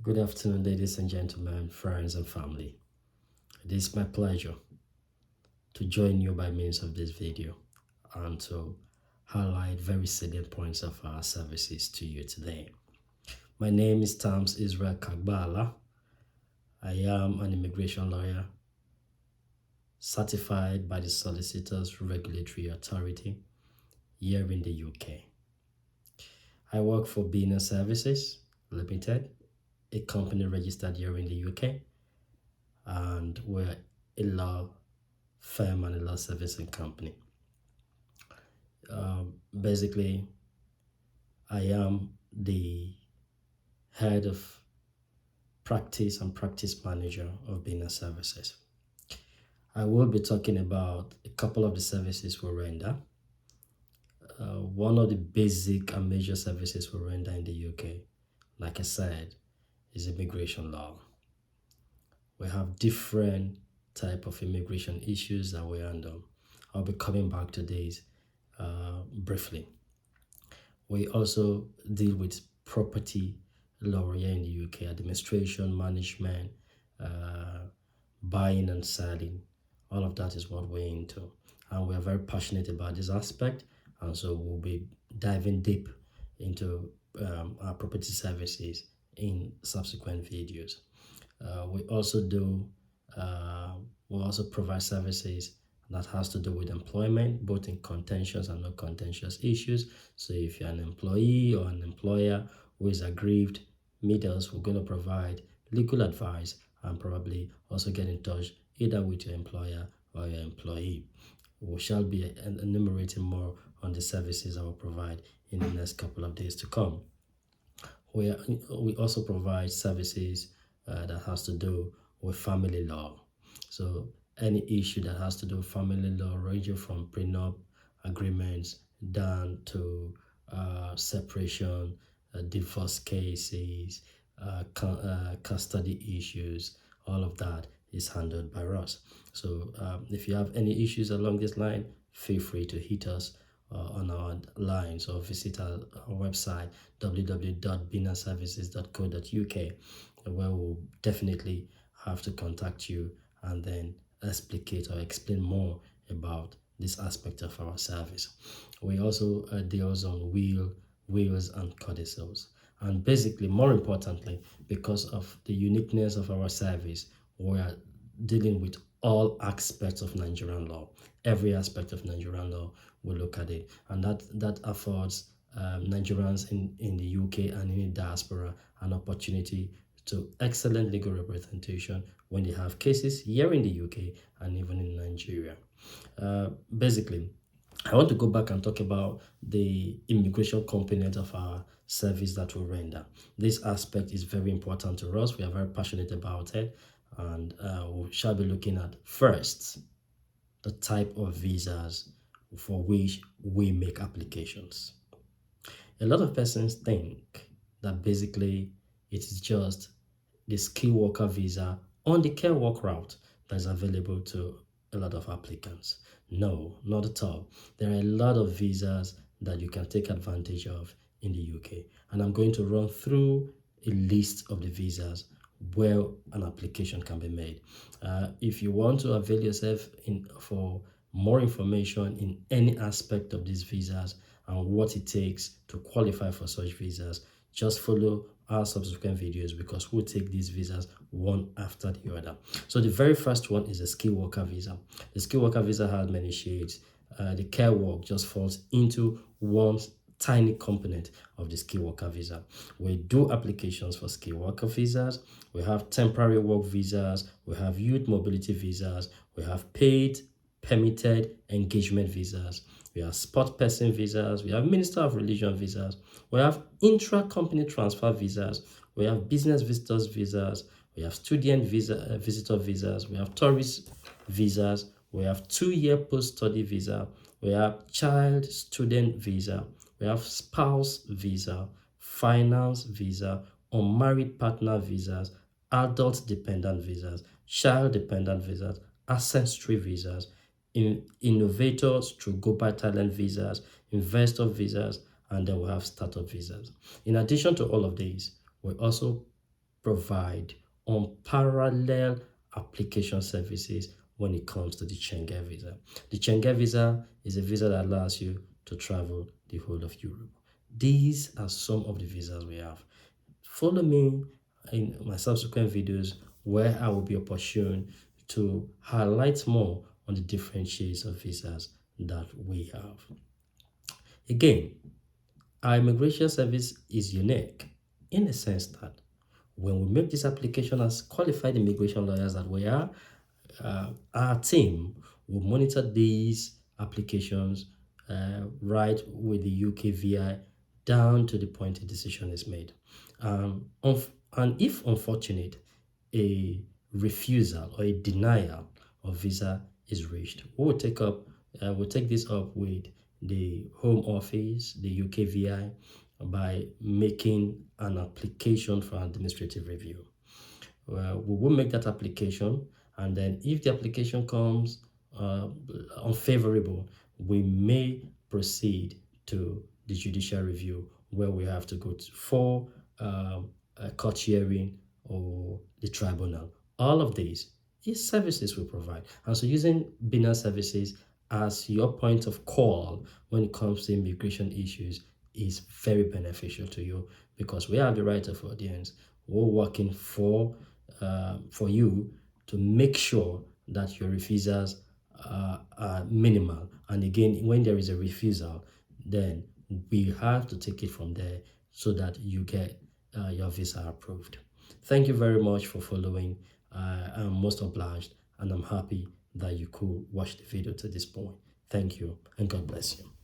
Good afternoon, ladies and gentlemen, friends and family. It is my pleasure to join you by means of this video and to highlight very salient points of our services to you today. My name is Tams Israel Kagbala. I am an immigration lawyer certified by the Solicitors Regulatory Authority here in the UK. I work for Bina Services Limited, a company registered here in the UK, and we're a law firm and a law servicing company. Basically, I am the head of practice and practice manager of Bina Services. I will be talking about a couple of the services we render. One of the basic and major services we render in the UK, like I said, is immigration law. We have different type of immigration issues that we handle. I'll be coming back to these briefly. We also deal with property law here in the UK, administration, management, buying and selling. All of that is what we're into. And we are very passionate about this aspect. And so we'll be diving deep into our property services in subsequent videos. We also provide services that has to do with employment, both in contentious and non-contentious issues. So if you're an employee or an employer who is aggrieved, meet us. We're going to provide legal advice and probably also get in touch either with your employer or your employee. We shall be enumerating more on the services I will provide in the next couple of days to come. We also provide services that has to do with family law. So any issue that has to do with family law, ranging from prenup agreements down to separation, divorce cases, custody issues, all of that is handled by us. So if you have any issues along this line, feel free to hit us on our lines or visit our website www.binaservices.co.uk, where we'll definitely have to contact you and then explicate or explain more about this aspect of our service. We also deals on wills and codicils. And basically, more importantly, because of the uniqueness of our service, we are dealing with all aspects of Nigerian law. Every aspect of Nigerian law, we look at it. And that affords Nigerians in the UK and in the diaspora an opportunity to excellent legal representation when they have cases here in the UK and even in Nigeria. Basically, I want to go back and talk about the immigration component of our service that we render. This aspect is very important to us. We are very passionate about it, and we shall be looking at first the type of visas for which we make applications. A lot of persons think that basically it is just the skilled worker visa on the care work route that is available to a lot of applicants. No, not at all. There are a lot of visas that you can take advantage of in the UK, and I'm going to run through a list of the visas where an application can be made. If you want to avail yourself for more information in any aspect of these visas and what it takes to qualify for such visas, just follow our subsequent videos, because we'll take these visas one after the other. So the very first one is a skilled worker visa. The skilled worker visa has many shades. The care work just falls into one tiny component of the skilled worker visa. We do applications for skilled worker visas. We have temporary work visas. We have youth mobility visas. We have paid permitted engagement visas. We have sport person visas. We have Minister of Religion visas. We have intra-company transfer visas. We have business visitors visas. We have student visitor visas. We have tourist visas. We have 2-year post-study visa. We have child student visa. We have spouse visa, finance visa, unmarried partner visas, adult dependent visas, child dependent visas, ancestry visas, innovators through global talent visas, investor visas, and then we have startup visas. In addition to all of these, we also provide unparalleled application services when it comes to the Schengen visa. The Schengen visa is a visa that allows you to travel the whole of Europe. These are some of the visas we have. Follow me in my subsequent videos where I will be opportune to highlight more on the different shades of visas that we have. Again, our immigration service is unique in the sense that when we make this application as qualified immigration lawyers that we are, our team will monitor these applications right with the UKVI down to the point a decision is made. And if unfortunate, a refusal or a denial of visa is reached, we'll take this up with the Home Office, the UKVI, by making an application for administrative review. We will make that application, and then if the application comes unfavorable, we may proceed to the judicial review, where we have to go for a court hearing or the tribunal. All of these is services we provide. And so using BINA services as your point of call when it comes to immigration issues is very beneficial to you, because we have the right of audience. We're working for you to make sure that your refusals are minimal. And again, when there is a refusal, then we have to take it from there so that you get your visa approved. Thank you very much for following. I'm most obliged, and I'm happy that you could watch the video to this point. Thank you, and God bless you.